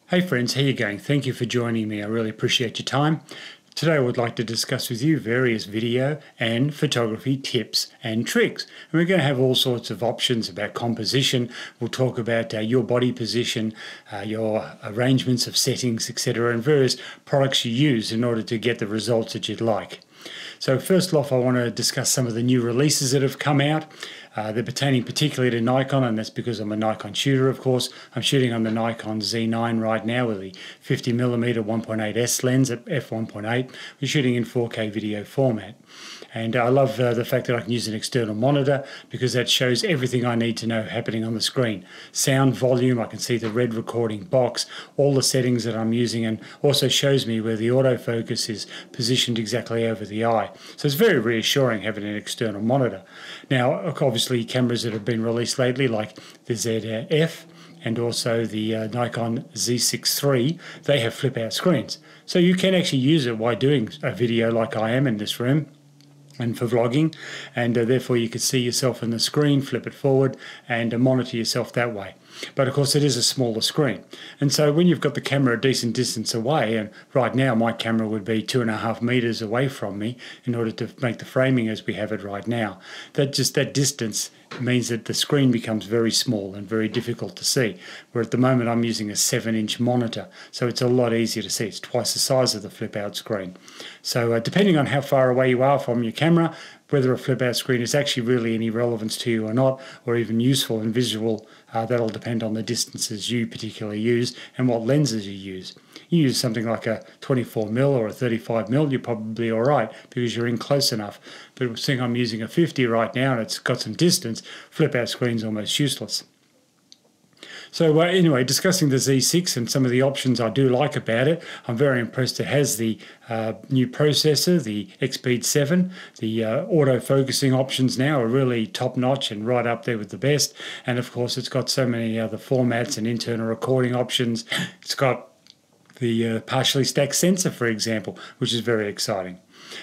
Hey friends, how you going? Thank you for joining me. I really appreciate your time. Today I would like to discuss with you various video and photography tips and tricks. And we're going to have all sorts of options about composition. We'll talk about your body position, your arrangements of settings, etc., and various products you use in order to get the results that you'd like. So first off, I want to discuss some of the new releases that have come out. They're pertaining particularly to Nikon, and that's because I'm a Nikon shooter, of course. I'm shooting on the Nikon Z9 right now with the 50mm 1.8S lens at f1.8. We're shooting in 4K video format. And I love the fact that I can use an external monitor because that shows everything I need to know happening on the screen. Sound volume, I can see the red recording box, all the settings that I'm using, and also shows me where the autofocus is positioned exactly over the eye. So it's very reassuring having an external monitor. Now, obviously, cameras that have been released lately, like the ZF and also the Nikon Z6 III, they have flip-out screens. So you can actually use it while doing a video like I am in this room, and for vlogging, and therefore you can see yourself in the screen, flip it forward, and monitor yourself that way. But of course it is a smaller screen, and so when you've got the camera a decent distance away, and right now my camera would be 2.5 meters away from me in order to make the framing as we have it right now, that distance means that the screen becomes very small and very difficult to see, where at the moment I'm using a 7-inch monitor, so it's a lot easier to see. It's twice the size of the flip-out screen. So depending on how far away you are from your camera, whether a flip-out screen is actually really any relevance to you or not, or even useful and visual, that'll depend on the distances you particularly use and what lenses you use. You use something like a 24mm or a 35mm, you're probably all right because you're in close enough. But seeing I'm using a 50 right now and it's got some distance, flip-out screen's almost useless. So anyway, discussing the Z6 and some of the options I do like about it, I'm very impressed. It has the new processor, the XPEED 7. The auto-focusing options now are really top-notch and right up there with the best. And of course, it's got so many other formats and internal recording options. It's got the partially stacked sensor, for example, which is very exciting.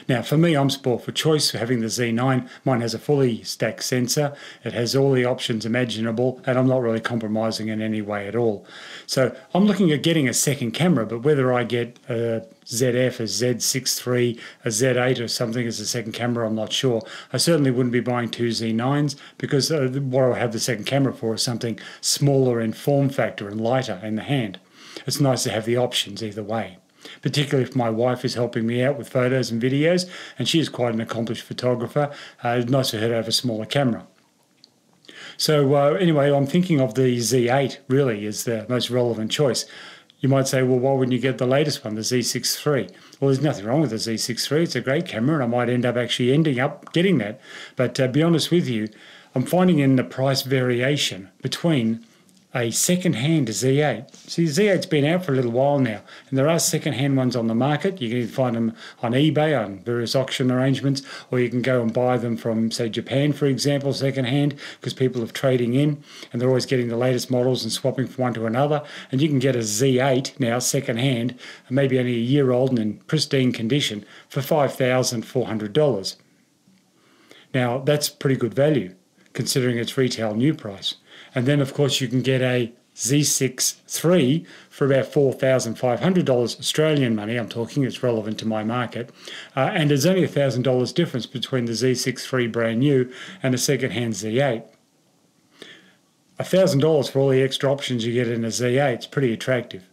Now, for me, I'm sport for choice for having the Z9. Mine has a fully stacked sensor. It has all the options imaginable, and I'm not really compromising in any way at all. So I'm looking at getting a second camera, but whether I get a ZF, a Z6 III, a Z8 or something as a second camera, I'm not sure. I certainly wouldn't be buying two Z9s because what I have the second camera for is something smaller in form factor and lighter in the hand. It's nice to have the options either way, particularly if my wife is helping me out with photos and videos, and she is quite an accomplished photographer. It's nice for her to have a smaller camera. So anyway, I'm thinking of the Z8 really as the most relevant choice. You might say, well, why wouldn't you get the latest one, the Z6 III? Well, there's nothing wrong with the Z6 III. It's a great camera, and I might end up getting that. But to be honest with you, I'm finding in the price variation between a second-hand Z8. See, the Z8's been out for a little while now, and there are second-hand ones on the market. You can find them on eBay, on various auction arrangements, or you can go and buy them from, say, Japan, for example, second-hand, because people are trading in, and they're always getting the latest models and swapping from one to another. And you can get a Z8 now, second-hand, maybe only a year old and in pristine condition, for $5,400. Now, that's pretty good value, considering its retail new price. And then, of course, you can get a Z6 III for about $4,500 Australian money. I'm talking, it's relevant to my market. And there's only $1,000 difference between the Z6 III brand new and a second-hand Z8. $1,000 for all the extra options you get in a Z8 is pretty attractive.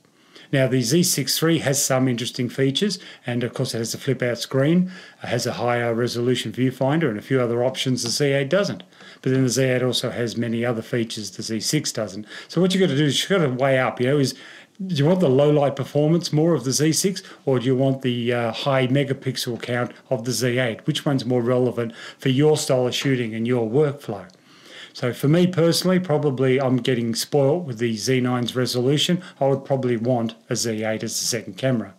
Now, the Z6 III has some interesting features, and of course it has a flip-out screen, it has a higher resolution viewfinder and a few other options the Z8 doesn't. But then the Z8 also has many other features the Z6 doesn't. So what you've got to do is you've got to weigh up, do you want the low light performance more of the Z6, or do you want the high megapixel count of the Z8? Which one's more relevant for your style of shooting and your workflow? So for me personally, probably I'm getting spoilt with the Z9's resolution. I would probably want a Z8 as the second camera.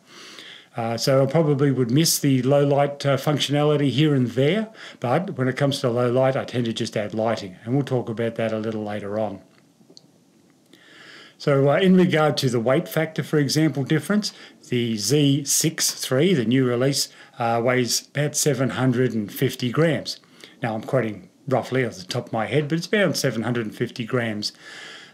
So I probably would miss the low light functionality here and there, but when it comes to low light, I tend to just add lighting, and we'll talk about that a little later on. So in regard to the weight factor, for example, difference, the Z6 III, the new release, weighs about 750 grams. Now I'm quoting roughly off the top of my head, but it's about 750 grams.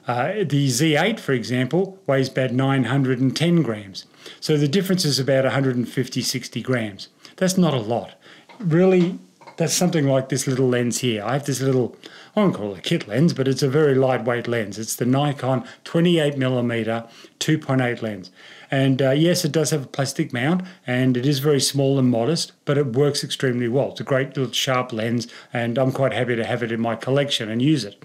The Z8, for example, weighs about 910 grams. So the difference is about 150, 60 grams. That's not a lot. Really, that's something like this little lens here. I have this little, I won't call it a kit lens, but it's a very lightweight lens. It's the Nikon 28mm 2.8 lens. And yes, it does have a plastic mount, and it is very small and modest, but it works extremely well. It's a great little sharp lens, and I'm quite happy to have it in my collection and use it.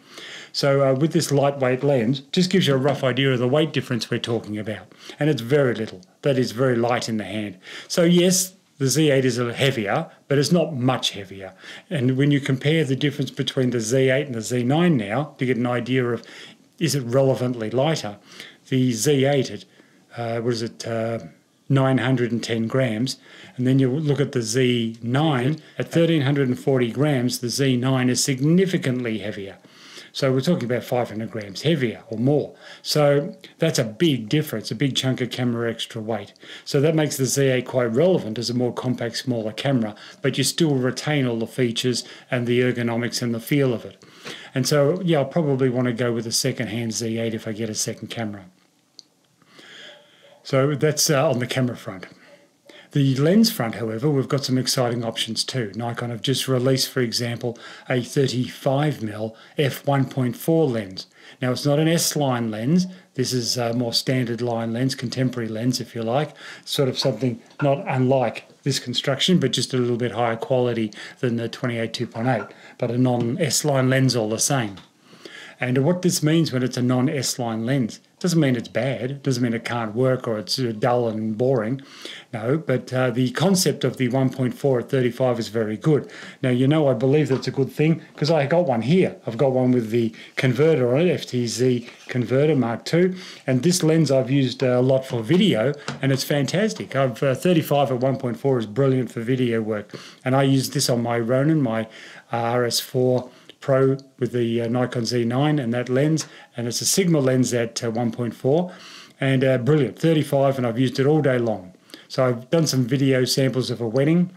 So with this lightweight lens, just gives you a rough idea of the weight difference we're talking about. And it's very little. That is very light in the hand. So yes, the Z8 is a little heavier, but it's not much heavier. And when you compare the difference between the Z8 and the Z9 now, to get an idea of is it relevantly lighter, the Z8 at 910 grams, and then you look at the Z9 at 1340 grams. The Z9 is significantly heavier. So we're talking about 500 grams heavier or more. So that's a big difference, a big chunk of camera extra weight. So that makes the Z8 quite relevant as a more compact, smaller camera, but you still retain all the features and the ergonomics and the feel of it. And so, yeah, I'll probably want to go with a second-hand Z8 if I get a second camera. So that's on the camera front. The lens front, however, we've got some exciting options too. Nikon have just released, for example, a 35mm f1.4 lens. Now, it's not an S-line lens. This is a more standard line lens, contemporary lens, if you like. Sort of something not unlike this construction, but just a little bit higher quality than the 28 2.8, but a non-S-line lens all the same. And what this means when it's a non-S-line lens, doesn't mean it's bad, it doesn't mean it can't work or it's dull and boring. No, but the concept of the 1.4 at 35 is very good. Now, you know, I believe that's a good thing because I got one here. I've got one with the converter on it, FTZ converter Mark II, and this lens I've used a lot for video, and it's fantastic. 35 at 1.4 is brilliant for video work, and I use this on my Ronin, my RS4 Pro with the Nikon Z9 and that lens, and it's a Sigma lens at 1.4, and brilliant, 35, and I've used it all day long. So I've done some video samples of a wedding,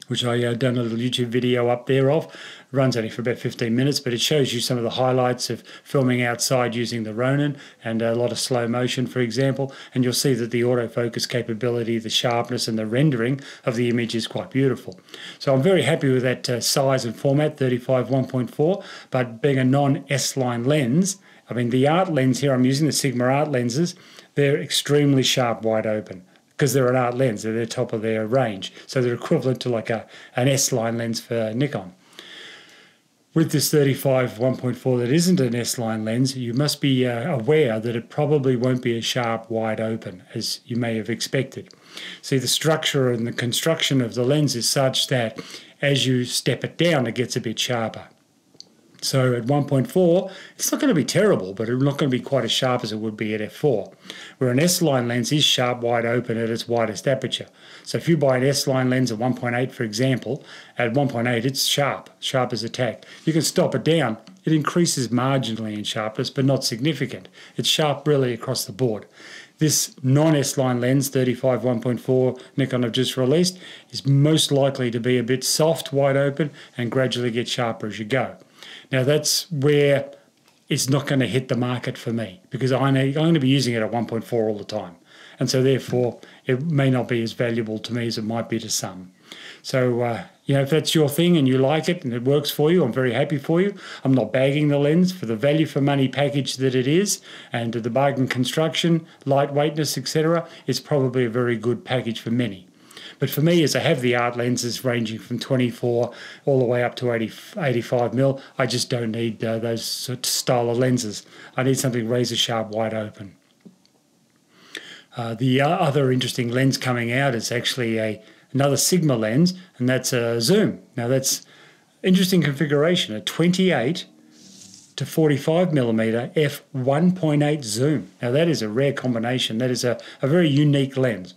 which I done a little YouTube video up there of. It runs only for about 15 minutes, but it shows you some of the highlights of filming outside using the Ronin and a lot of slow motion, for example, and you'll see that the autofocus capability, the sharpness and the rendering of the image is quite beautiful. So I'm very happy with that size and format, 35 1.4, but being a non-S-line lens, I mean the art lens here, I'm using the Sigma art lenses, they're extremely sharp wide open, because they're an art lens, they're the top of their range. So they're equivalent to like an S-line lens for Nikon. With this 35 1.4 that isn't an S-line lens, you must be aware that it probably won't be as sharp wide open as you may have expected. See, the structure and the construction of the lens is such that as you step it down, it gets a bit sharper. So at 1.4, it's not going to be terrible, but it's not going to be quite as sharp as it would be at f4, where an S-line lens is sharp wide open at its widest aperture. So if you buy an S-line lens at 1.8, for example, at 1.8 it's sharp as a tack. You can stop it down. It increases marginally in sharpness, but not significant. It's sharp really across the board. This non-S-line lens, 35 1.4 Nikon have just released, is most likely to be a bit soft wide open and gradually get sharper as you go. Now that's where it's not going to hit the market for me because I'm going to be using it at 1.4 all the time. And so therefore it may not be as valuable to me as it might be to some. So, you know, if that's your thing and you like it and it works for you, I'm very happy for you. I'm not bagging the lens for the value for money package that it is and the bargain construction, lightweightness, etc. It's probably a very good package for many. But for me, as I have the art lenses ranging from 24 all the way up to 85mm, I just don't need those sort of style of lenses. I need something razor sharp, wide open. The other interesting lens coming out is actually another Sigma lens, and that's a zoom. Now that's interesting configuration, a 28 to 45mm f1.8 zoom. Now that is a rare combination. That is a very unique lens.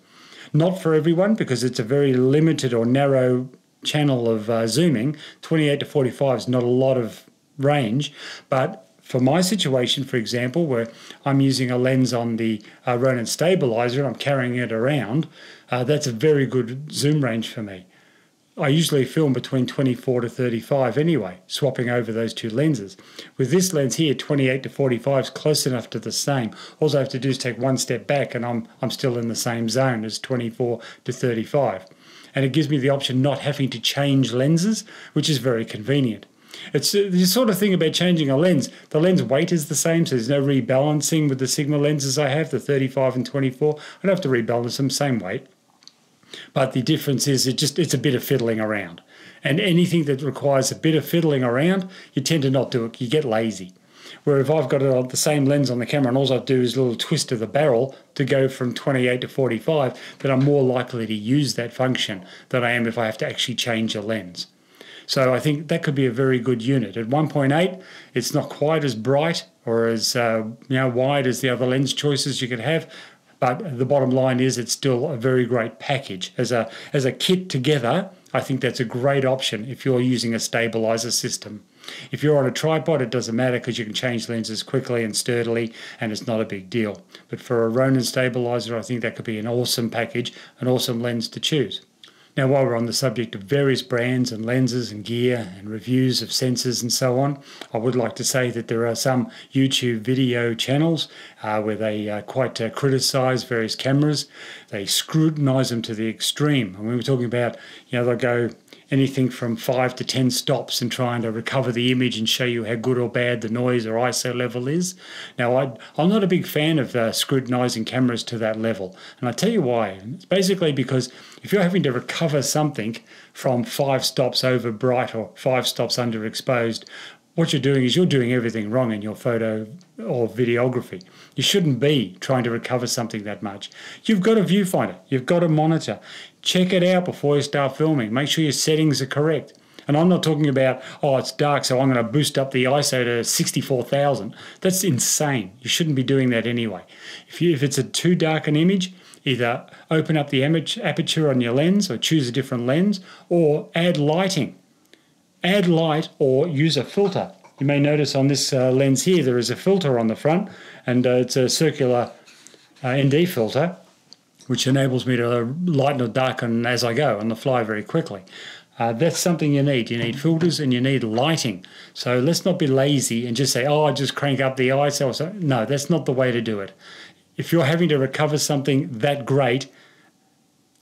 Not for everyone because it's a very limited or narrow channel of zooming. 28 to 45 is not a lot of range, but for my situation, for example, where I'm using a lens on the Ronin stabilizer and I'm carrying it around, that's a very good zoom range for me. I usually film between 24 to 35 anyway, swapping over those two lenses. With this lens here, 28 to 45 is close enough to the same. All I have to do is take one step back and I'm still in the same zone as 24 to 35. And it gives me the option not having to change lenses, which is very convenient. It's the sort of thing about changing a lens. The lens weight is the same, so there's no rebalancing with the Sigma lenses I have, the 35 and 24. I don't have to rebalance them, same weight. But the difference is it's a bit of fiddling around. And anything that requires a bit of fiddling around, you tend to not do it. You get lazy. Where if I've got it on the same lens on the camera and all I do is a little twist of the barrel to go from 28 to 45, then I'm more likely to use that function than I am if I have to actually change a lens. So I think that could be a very good unit. At 1.8, it's not quite as bright or as wide as the other lens choices you could have, but the bottom line is it's still a very great package. As a kit together, I think that's a great option if you're using a stabilizer system. If you're on a tripod, it doesn't matter because you can change lenses quickly and sturdily, and it's not a big deal. But for a Ronin stabilizer, I think that could be an awesome package, an awesome lens to choose. Now, while we're on the subject of various brands and lenses and gear and reviews of sensors and so on, I would like to say that there are some YouTube video channels where they quite criticise various cameras. They scrutinise them to the extreme. And we were talking about, they'll go anything from 5 to 10 stops in trying to recover the image and show you how good or bad the noise or ISO level is. Now, I'm not a big fan of scrutinising cameras to that level. And I tell you why. It's basically because if you're having to recover something from 5 stops over bright or 5 stops underexposed, what you're doing is you're doing everything wrong in your photo or videography. You shouldn't be trying to recover something that much. You've got a viewfinder. You've got a monitor. Check it out before you start filming. Make sure your settings are correct. And I'm not talking about, it's dark, so I'm going to boost up the ISO to 64,000. That's insane. You shouldn't be doing that anyway. If it's a too dark an image, either open up the aperture on your lens or choose a different lens or add lighting. Add light or use a filter. You may notice on this lens here there is a filter on the front, and it's a circular ND filter which enables me to lighten or darken as I go on the fly very quickly. That's something you need. You need filters and you need lighting. So let's not be lazy and just say, I just crank up the ISO. No, that's not the way to do it. If you're having to recover something that great,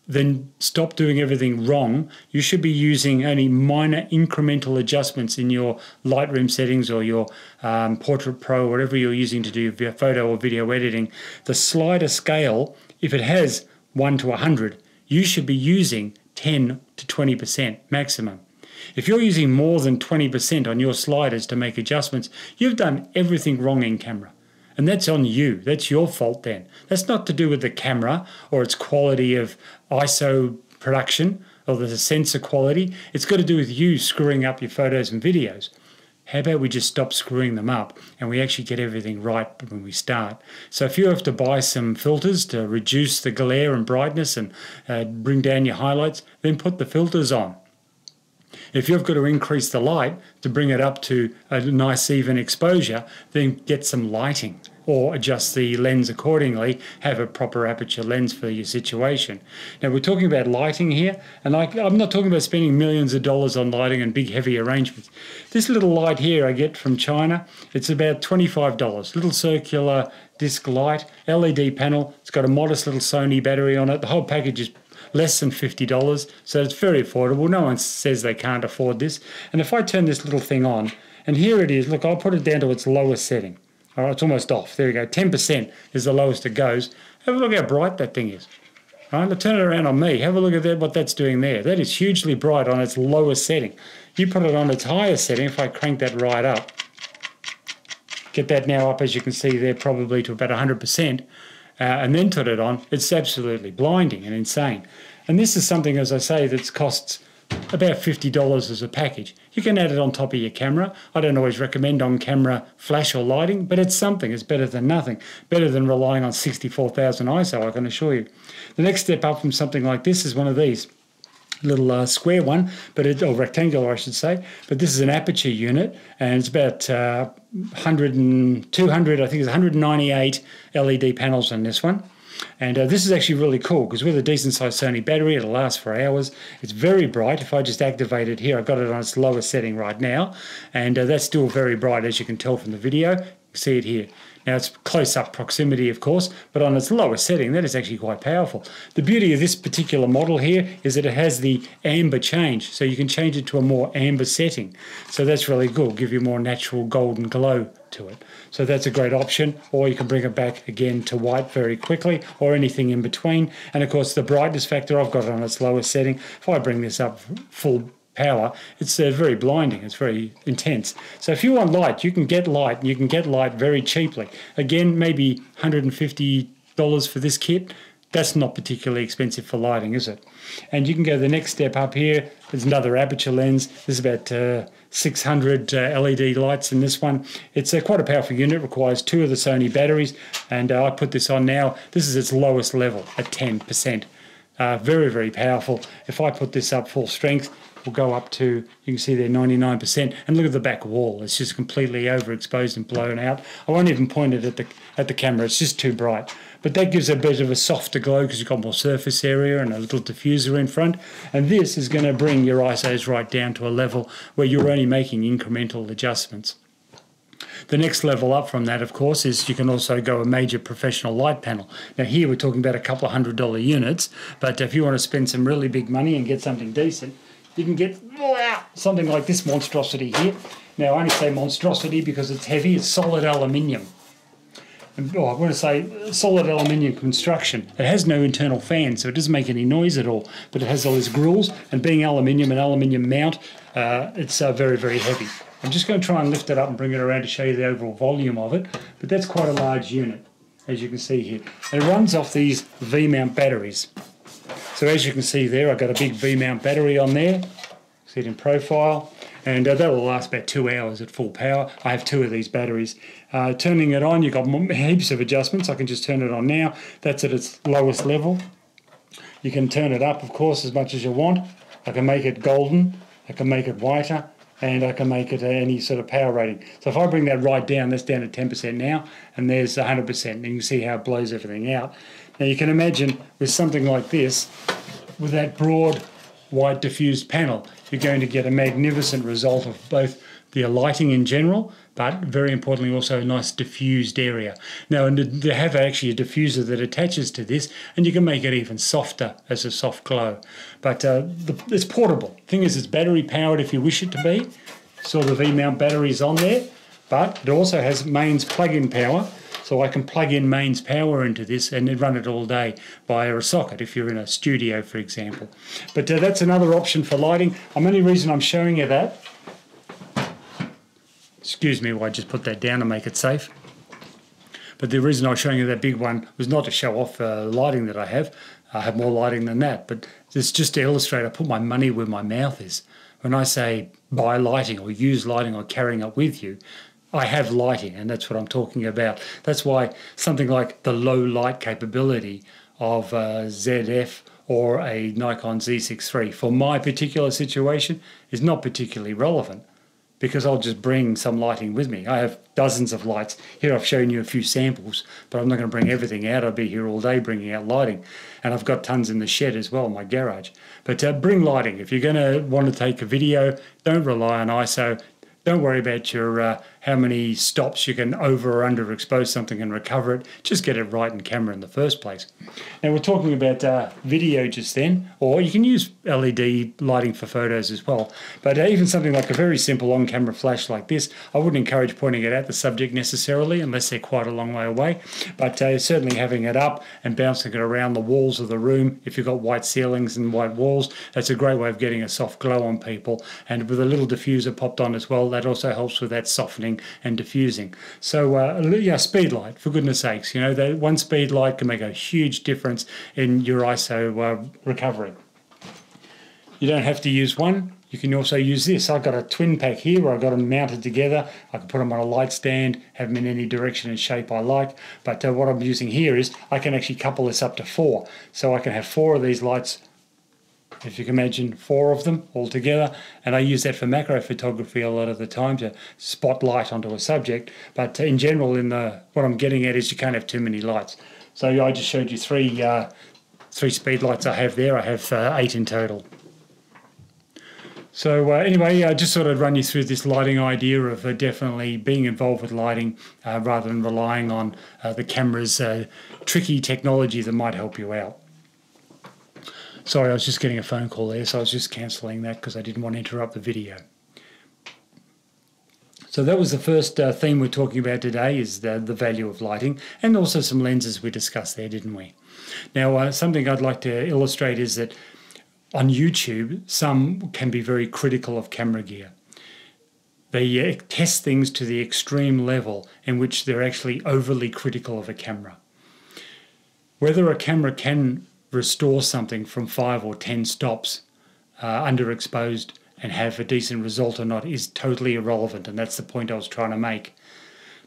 then stop doing everything wrong. You should be using only minor incremental adjustments in your Lightroom settings or your Portrait Pro, whatever you're using to do your photo or video editing. The slider scale, if it has 1 to 100, you should be using 10 to 20% maximum. If you're using more than 20% on your sliders to make adjustments, you've done everything wrong in camera. And that's on you. That's your fault then. That's not to do with the camera or its quality of ISO production or the sensor quality. It's got to do with you screwing up your photos and videos. How about we just stop screwing them up and we actually get everything right when we start? So if you have to buy some filters to reduce the glare and brightness and bring down your highlights, then put the filters on. If you've got to increase the light to bring it up to a nice even exposure, then get some lighting or adjust the lens accordingly, have a proper aperture lens for your situation. Now we're talking about lighting here, and I'm not talking about spending millions of dollars on lighting and big heavy arrangements. This little light here I get from China, it's about $25, little circular disc light, LED panel, it's got a modest little Sony battery on it, the whole package is less than $50, so it's very affordable. No one says they can't afford this. And if I turn this little thing on, and here it is, look, I'll put it down to its lowest setting. All right, it's almost off. There we go. 10% is the lowest it goes. Have a look how bright that thing is. All right, now turn it around on me. Have a look at that, what that's doing there. That is hugely bright on its lowest setting. You put it on its highest setting, if I crank that right up, get that now up, as you can see there, probably to about 100%, and then turn it on, it's absolutely blinding and insane. And this is something, as I say, that costs about $50 as a package. You can add it on top of your camera. I don't always recommend on-camera flash or lighting, but it's something. It's better than nothing. Better than relying on 64,000 ISO, I can assure you. The next step up from something like this is one of these. Little square one, or rectangular I should say, but this is an aperture unit, and it's about 100 and 200, I think it's 198 LED panels on this one. And this is actually really cool because with a decent sized Sony battery, it'll last for hours. It's very bright. If I just activate it here, I've got it on its lowest setting right now, and that's still very bright, as you can tell from the video. You can see it here. Now it's close-up proximity, of course, but on its lowest setting, that is actually quite powerful. The beauty of this particular model here is that it has the amber change, so you can change it to a more amber setting. So that's really good, give you more natural golden glow to it. So that's a great option, or you can bring it back again to white very quickly, or anything in between. And of course, the brightness factor, I've got it on its lowest setting. If I bring this up full power, it's very blinding, it's very intense. So if you want light, you can get light, and you can get light very cheaply. Again, maybe $150 for this kit. That's not particularly expensive for lighting, is it? And you can go the next step up here. There's another aperture lens. There's about 600 LED lights in this one. It's quite a powerful unit. It requires 2 of the Sony batteries, and I put this on now. This is its lowest level at 10%. Very, very powerful. If I put this up full strength, we'll go up to, you can see there, 99%, and look at the back wall. It's just completely overexposed and blown out. I won't even point it at the camera. It's just too bright. But that gives a bit of a softer glow because you've got more surface area and a little diffuser in front. And this is going to bring your ISOs right down to a level where you're only making incremental adjustments. The next level up from that, of course, is you can also go a major professional light panel. Now here we're talking about a couple of $100 units, but if you want to spend some really big money and get something decent, you can get something like this monstrosity here. Now I only say monstrosity because it's heavy, it's solid aluminium. And, I want to say solid aluminium construction. It has no internal fan, so it doesn't make any noise at all, but it has all these grills, and being aluminium and aluminium mount, it's very, very heavy. I'm just going to try and lift it up and bring it around to show you the overall volume of it, but that's quite a large unit, as you can see here. And it runs off these V-mount batteries. So as you can see there, I've got a big V-mount battery on there. See it in profile. And that will last about 2 hours at full power. I have 2 of these batteries. Turning it on, you've got heaps of adjustments. I can just turn it on now. That's at its lowest level. You can turn it up, of course, as much as you want. I can make it golden. I can make it whiter. And I can make it any sort of power rating. So if I bring that right down, that's down to 10% now, and there's 100%, and you can see how it blows everything out. Now you can imagine with something like this, with that broad white diffused panel, you're going to get a magnificent result of both the lighting in general, but very importantly also a nice diffused area. Now, and they have actually a diffuser that attaches to this, and you can make it even softer as a soft glow. But it's portable. Thing is, it's battery powered if you wish it to be. So the V-mount batteries on there, but it also has mains plug-in power. So I can plug in mains power into this and then run it all day via a socket if you're in a studio, for example. But that's another option for lighting. The only reason I'm showing you that, excuse me while I just put that down to make it safe. But the reason I was showing you that big one was not to show off lighting that I have. I have more lighting than that, but it's just to illustrate I put my money where my mouth is. When I say buy lighting or use lighting or carrying it with you, I have lighting, and that's what I'm talking about. That's why something like the low light capability of ZF or a Nikon Z6 III for my particular situation is not particularly relevant, because I'll just bring some lighting with me. I have dozens of lights. Here I've shown you a few samples, but I'm not going to bring everything out. I'll be here all day bringing out lighting. And I've got tons in the shed as well, my garage. But bring lighting. If you're going to want to take a video, don't rely on ISO. Don't worry about your how many stops you can over or under expose something and recover it. Just get it right in camera in the first place. Now we're talking about video just then, or you can use LED lighting for photos as well. But even something like a very simple on-camera flash like this, I wouldn't encourage pointing it at the subject necessarily unless they're quite a long way away. But certainly having it up and bouncing it around the walls of the room, if you've got white ceilings and white walls, that's a great way of getting a soft glow on people. And with a little diffuser popped on as well, that also helps with that softening and diffusing. So yeah, speed light, for goodness sakes, you know, that one speed light can make a huge difference in your ISO recovery. You don't have to use one. You can also use this. I've got a twin pack here where I've got them mounted together. I can put them on a light stand, have them in any direction and shape I like. But what I'm using here is I can actually couple this up to 4. So I can have 4 of these lights, if you can imagine 4 of them all together, and I use that for macro photography a lot of the time to spot light onto a subject. But in general, what I'm getting at is you can't have too many lights. So I just showed you three speed lights I have there. I have 8 in total. So anyway, I just sort of run you through this lighting idea of definitely being involved with lighting rather than relying on the camera's tricky technology that might help you out. Sorry, I was just getting a phone call there, so I was just cancelling that because I didn't want to interrupt the video. So that was the first theme we're talking about today, is the value of lighting, and also some lenses we discussed there, didn't we? Now, something I'd like to illustrate is that on YouTube, some can be very critical of camera gear. They test things to the extreme level in which they're actually overly critical of a camera. Whether a camera can restore something from 5 or 10 stops underexposed and have a decent result or not is totally irrelevant, and that's the point I was trying to make.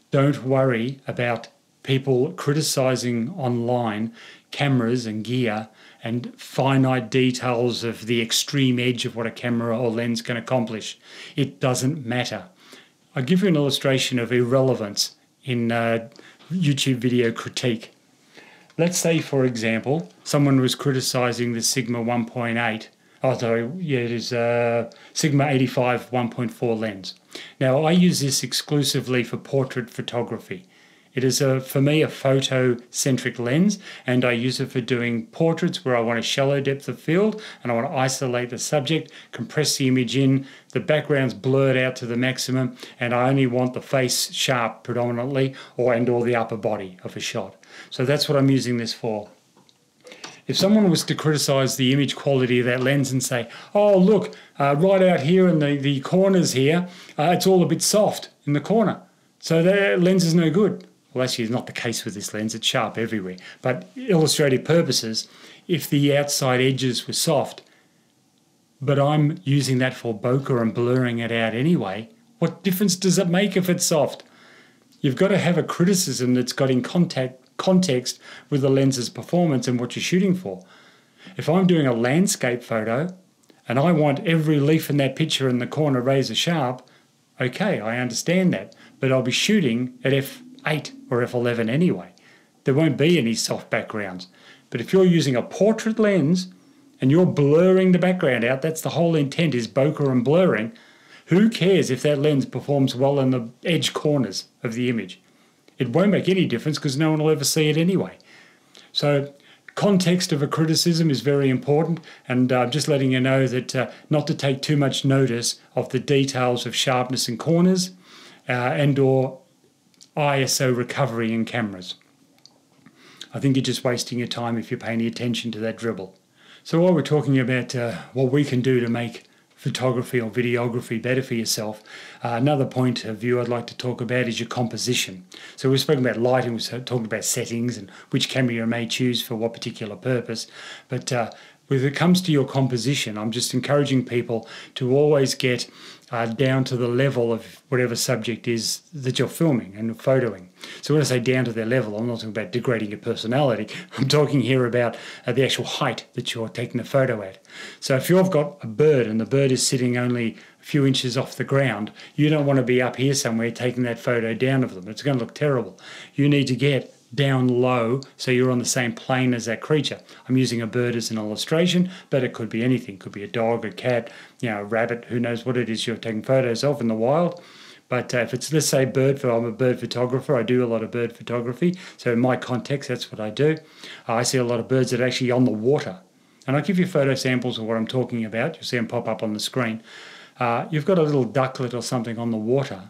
Don't worry about people criticizing online cameras and gear and finite details of the extreme edge of what a camera or lens can accomplish. It doesn't matter. I'll give you an illustration of irrelevance in YouTube video critique. Let's say, for example, someone was criticizing the Sigma 1.8. Oh, sorry, yeah, it is Sigma 85 1.4 lens. Now, I use this exclusively for portrait photography. It is, for me, a photo-centric lens, and I use it for doing portraits where I want a shallow depth of field and I want to isolate the subject, compress the image in, the background's blurred out to the maximum, and I only want the face sharp predominantly, or the upper body of a shot. So that's what I'm using this for. If someone was to criticize the image quality of that lens and say, oh, look, right out here in the corners here, it's all a bit soft in the corner, so the lens is no good. Well, actually, it's not the case with this lens. It's sharp everywhere. But illustrative purposes, if the outside edges were soft, but I'm using that for bokeh and blurring it out anyway, what difference does it make if it's soft? You've got to have a criticism that's got in context with the lens's performance and what you're shooting for. If I'm doing a landscape photo and I want every leaf in that picture in the corner razor sharp, okay, I understand that. But I'll be shooting at f8 or f11 anyway. There won't be any soft backgrounds. But if you're using a portrait lens and you're blurring the background out, that's the whole intent, is bokeh and blurring. Who cares if that lens performs well in the edge corners of the image? It won't make any difference because no one will ever see it anyway. So context of a criticism is very important, and I'm just letting you know that not to take too much notice of the details of sharpness in corners and or ISO recovery in cameras. I think you're just wasting your time if you're paying any attention to that dribble. So while we're talking about what we can do to make photography or videography better for yourself, another point of view I'd like to talk about is your composition. So we've spoken about lighting, we've talked about settings and which camera you may choose for what particular purpose, but when it comes to your composition, I'm just encouraging people to always get down to the level of whatever subject is that you're filming and photoing. So when I say down to their level, I'm not talking about degrading your personality. I'm talking here about the actual height that you're taking the photo at. So if you've got a bird and the bird is sitting only a few inches off the ground, you don't want to be up here somewhere taking that photo down of them. It's going to look terrible. You need to get down low so you're on the same plane as that creature. I'm using a bird as an illustration, but it could be anything. It could be a dog, a cat, a rabbit, who knows what it is you're taking photos of in the wild. But if it's, let's say, I'm a bird photographer. I do a lot of bird photography. So in my context, that's what I do. I see a lot of birds that are actually on the water. And I'll give you photo samples of what I'm talking about. You'll see them pop up on the screen. You've got a little ducklet or something on the water.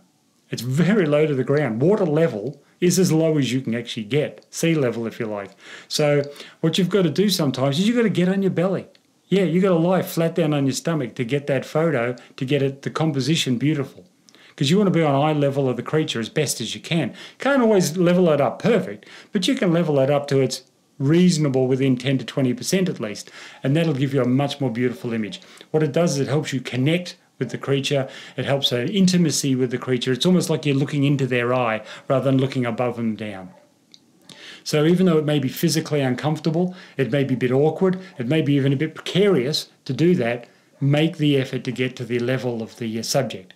It's very low to the ground. Water level is as low as you can actually get, sea level if you like. So what you've got to do sometimes is you've got to get on your belly. Yeah, you've got to lie flat down on your stomach to get that photo, to get it, the composition beautiful. Because you want to be on eye level of the creature as best as you can. Can't always level it up perfect, but you can level it up to its reasonable within 10 to 20% at least, and that'll give you a much more beautiful image. What it does is it helps you connect with the creature. It helps an intimacy with the creature. It's almost like you're looking into their eye rather than looking above them down. So even though it may be physically uncomfortable, it may be a bit awkward, it may be even a bit precarious to do that, make the effort to get to the level of the subject.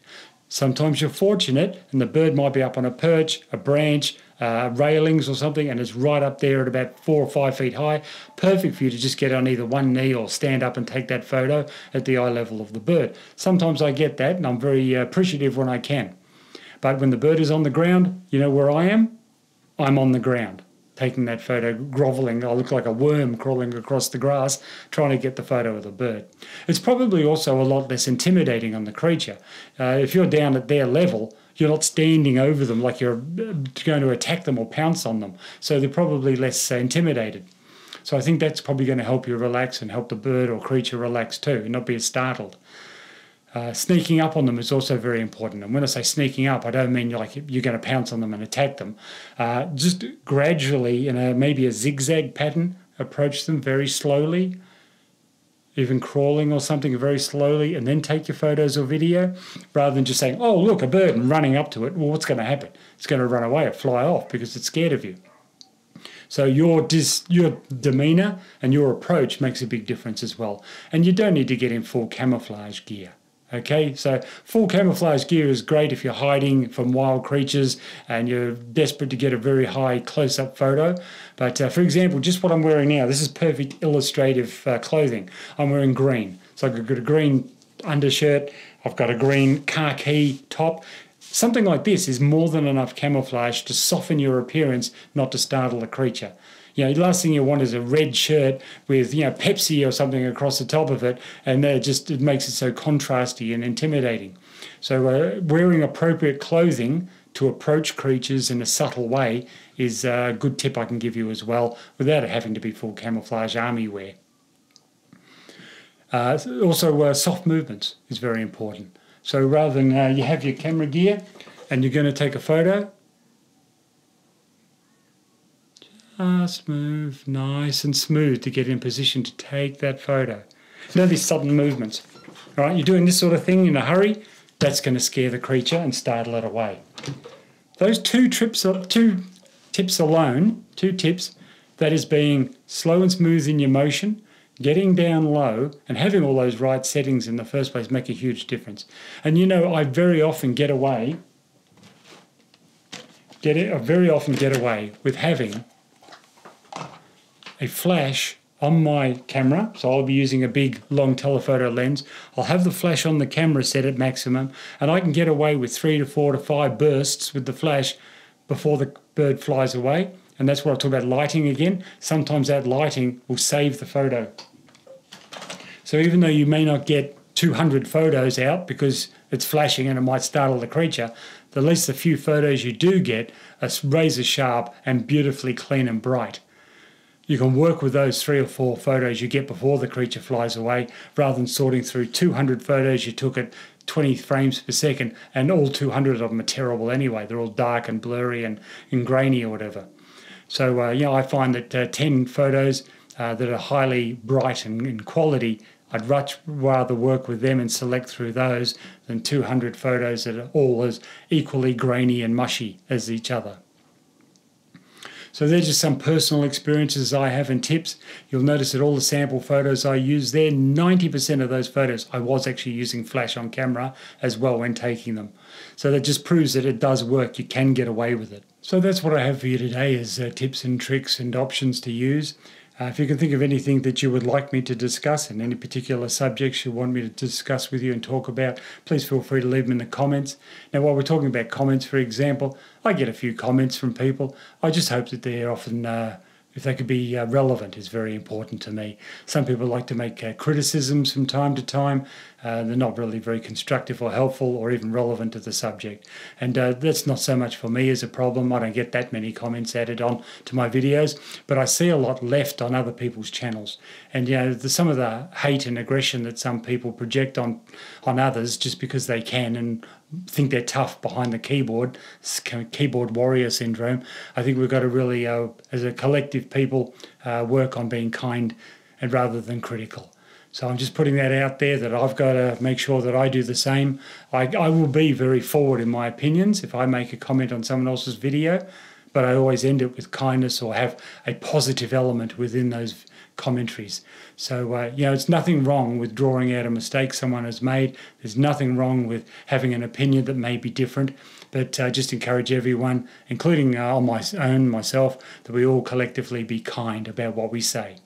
Sometimes you're fortunate and the bird might be up on a perch, a branch, railings or something, and it's right up there at about 4 or 5 feet high. Perfect for you to just get on either one knee or stand up and take that photo at the eye level of the bird. Sometimes I get that, and I'm very appreciative when I can. But when the bird is on the ground, you know where I am? I'm on the ground, taking that photo, groveling. I look like a worm crawling across the grass, trying to get the photo of the bird. It's probably also a lot less intimidating on the creature. If you're down at their level, you're not standing over them like you're going to attack them or pounce on them. So they're probably less intimidated. So I think that's probably going to help you relax and help the bird or creature relax too, and not be as startled. Sneaking up on them is also very important. And when I say sneaking up, I don't mean like you're going to pounce on them and attack them. Just gradually, in maybe a zigzag pattern, approach them very slowly, even crawling or something very slowly, and then take your photos or video, rather than just saying, oh, look, a bird, and running up to it. Well, what's going to happen? It's going to run away or fly off because it's scared of you. So your demeanour and your approach makes a big difference as well. And you don't need to get in full camouflage gear. Okay, so full camouflage gear is great if you're hiding from wild creatures and you're desperate to get a very high close-up photo. But for example, just what I'm wearing now, this is perfect illustrative clothing. I'm wearing green. So I've got a green undershirt, I've got a green khaki top. Something like this is more than enough camouflage to soften your appearance, not to startle the creature. You know, the last thing you want is a red shirt with, you know, Pepsi or something across the top of it, and it makes it so contrasty and intimidating. So wearing appropriate clothing to approach creatures in a subtle way is a good tip I can give you as well, without it having to be full camouflage army wear. Also, soft movements is very important. So rather than you have your camera gear and you're going to take a photo, just move nice and smooth to get in position to take that photo. No, these sudden movements. All right, you're doing this sort of thing in a hurry, that's going to scare the creature and startle it away. Those two tips alone, that is being slow and smooth in your motion, getting down low, and having all those right settings in the first place make a huge difference. And you know, I very often get away with having a flash on my camera. So I'll be using a big long telephoto lens. I'll have the flash on the camera set at maximum, and I can get away with 3 to 4 to 5 bursts with the flash before the bird flies away. And that's what I talk about lighting again. Sometimes that lighting will save the photo. So even though you may not get 200 photos out because it's flashing and it might startle the creature, at least the few photos you do get are razor sharp and beautifully clean and bright. You can work with those 3 or 4 photos you get before the creature flies away, rather than sorting through 200 photos you took at 20 frames per second, and all 200 of them are terrible anyway. They're all dark and blurry and grainy or whatever. So, I find that 10 photos that are highly bright and in quality, I'd much rather work with them and select through those than 200 photos that are all as equally grainy and mushy as each other. So they're just some personal experiences I have and tips. You'll notice that all the sample photos I use there, 90% of those photos I was actually using flash on camera as well when taking them. So that just proves that it does work. You can get away with it. So that's what I have for you today, is tips and tricks and options to use. If you can think of anything that you would like me to discuss and any particular subjects you want me to discuss with you and talk about, please feel free to leave them in the comments. Now, while we're talking about comments, for example, I get a few comments from people. I just hope that they're often, if they could be relevant, is very important to me. Some people like to make criticisms from time to time. They're not really very constructive or helpful or even relevant to the subject. And that's not so much for me as a problem. I don't get that many comments added on to my videos, but I see a lot left on other people's channels. And some of the hate and aggression that some people project on others just because they can and think they're tough behind the keyboard, keyboard warrior syndrome. I think we've got to really, as a collective people, work on being kind and rather than critical. So I'm just putting that out there, that I've got to make sure that I do the same. I will be very forward in my opinions if I make a comment on someone else's video, but I always end it with kindness or have a positive element within those commentaries. So, it's nothing wrong with drawing out a mistake someone has made. There's nothing wrong with having an opinion that may be different. But just encourage everyone, including myself, that we all collectively be kind about what we say.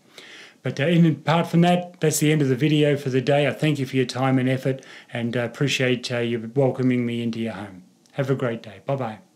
But apart from that, that's the end of the video for the day. I thank you for your time and effort, and appreciate you welcoming me into your home. Have a great day. Bye-bye.